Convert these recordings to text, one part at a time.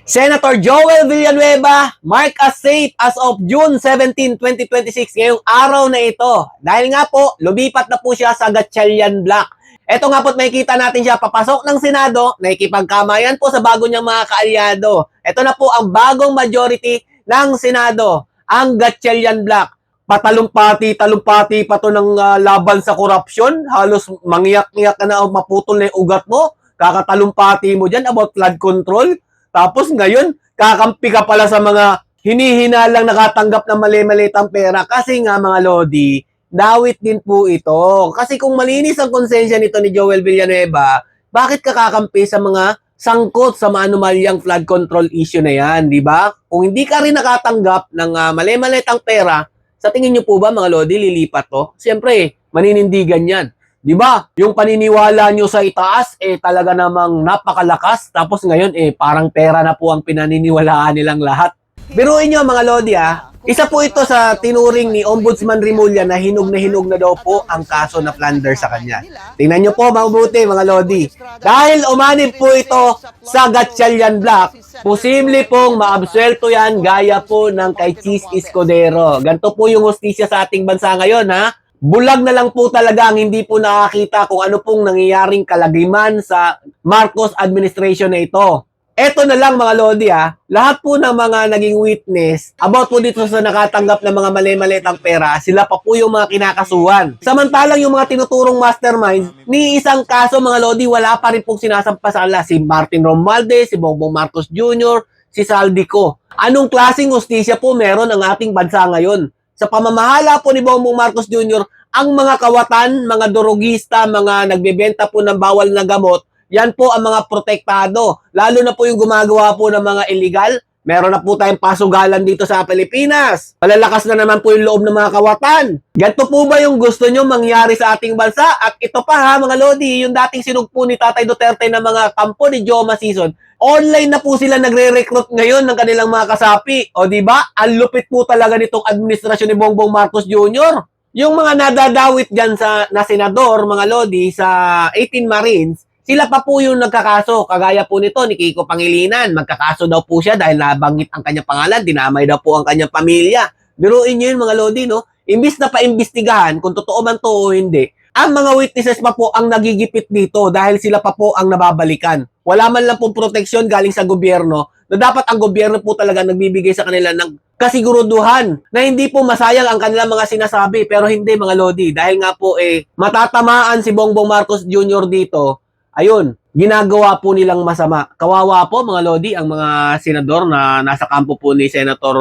Senator Joel Villanueva, mark as safe as of June 17, 2026, ngayong araw na ito. Dahil nga po, lumipat na po siya sa Gatchalian Block. Ito nga po't makikita natin siya papasok ng Senado, nakikipagkamayan po sa bago niyang mga kaalyado. Ito na po ang bagong majority ng Senado, ang Gatchalian Block. Patalumpati pa to ng laban sa korupsyon. Halos mangyak-ngyak ka na o maputol na yung ugat mo. Kakatalumpati mo dyan about flood control. Tapos ngayon, kakampi ka pala sa mga hinihinalang nakatanggap ng mali-malitang pera kasi nga mga lodi, dawit din po ito. Kasi kung malinis ang konsensya nito ni Joel Villanueva, bakit ka kakampi sa mga sangkot sa maanumalyang flood control issue na yan, di ba? Kung hindi ka rin nakatanggap ng mali-malitang pera, sa tingin nyo po ba mga lodi, lilipat to? Siyempre, maninindigan yan. Di ba? Yung paniniwala nyo sa itaas, talaga namang napakalakas. Tapos ngayon, parang pera na po ang pinaniniwalaan nilang lahat. Biruin nyo mga lodi, isa po ito sa tinuring ni Ombudsman Rimulya na hinog na daw po ang kaso na plunder sa kanya. Tingnan nyo po mabuti mga lodi. Dahil umanib po ito sa Gatchalian Block, posible pong maabsuelto yan gaya po ng kay Cheese Escudero. Ganito po yung hustisya sa ating bansa ngayon, ha? Bulag na lang po talaga ang hindi po nakakita kung ano pong nangyayaring kalagiman sa Marcos administration na ito. Eto na lang mga lodi, lahat po ng mga naging witness about po dito sa nakatanggap ng mga mali-malitang pera, sila pa po yung mga kinakasuhan. Samantalang yung mga tinuturong mastermind, ni isang kaso mga lodi, wala pa rin pong sinasampa sa kanila. Si Martin Romualdez, si Bongbong Marcos Jr., si Saldico. Anong klaseng hustisya po meron ang ating bansa ngayon? Sa pamamahala po ni Bongbong Marcos Jr., ang mga kawatan, mga durugista, mga nagbebenta po ng bawal na gamot, yan po ang mga protektado. Lalo na po yung gumagawa po ng mga illegal. Meron na po tayong pasugalan dito sa Pilipinas. Malalakas na naman po yung loob ng mga kawatan. Ganito po ba yung gusto nyo mangyari sa ating bansa? At ito pa mga lodi, yung dating sinugpo ni Tatay Duterte na mga kampo ni Joma Season, online na po sila nagre-recruit ngayon ng kanilang mga kasapi. O di ba? Ang lupit po talaga nitong administrasyon ni Bongbong Marcos Jr. Yung mga nadadawit dyan na senador, mga lodi, sa 18 Marines, sila pa po yung nagkakaso. Kagaya po nito ni Kiko Pangilinan. Magkakaso daw po siya dahil nabanggit ang kanyang pangalan. Dinamay daw po ang kanyang pamilya. Biruin nyo yun mga lodi, no? Imbis na paimbestigahan kung totoo man to o hindi, ang mga witnesses pa po ang nagigipit dito dahil sila pa po ang nababalikan. Wala man lang pong proteksyon galing sa gobyerno na dapat ang gobyerno po talaga nagbibigay sa kanila ng kasiguruduhan na hindi po masayang ang kanilang mga sinasabi. Pero hindi mga lodi. Dahil nga po matatamaan si Bongbong Marcos Jr. dito. Ayun, ginagawa po nilang masama. Kawawa po mga lodi ang mga senador na nasa kampo po ni Senator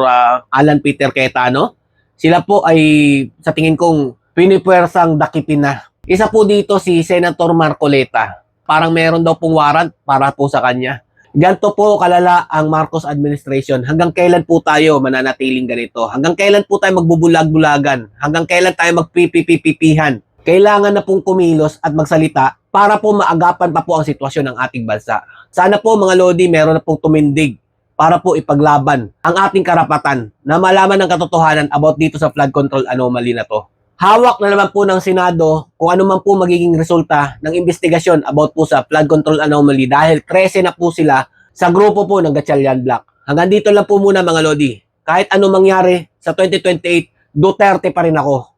Alan Peter Cayetano. Sila po ay sa tingin kong pinipwersang dakipin na. Isa po dito si Senator Marcoleta. Parang meron daw pong warrant para po sa kanya. Ganto po kalala ang Marcos administration. Hanggang kailan po tayo mananatiling ganito? Hanggang kailan po tayo magbubulag-bulagan? Hanggang kailan tayo magpipipipipihan? Kailangan na pong kumilos at magsalita para po maagapan pa po ang sitwasyon ng ating bansa. Sana po mga lodi, meron na pong tumindig para po ipaglaban ang ating karapatan na malaman ng katotohanan about dito sa flood control anomaly na to. Hawak na naman po ng Senado kung ano man po magiging resulta ng investigasyon about po sa flood control anomaly dahil 13 na po sila sa grupo po ng Gatchalian Block. Hanggang dito lang po muna mga lodi. Kahit ano mangyari sa 2028, Duterte pa rin ako.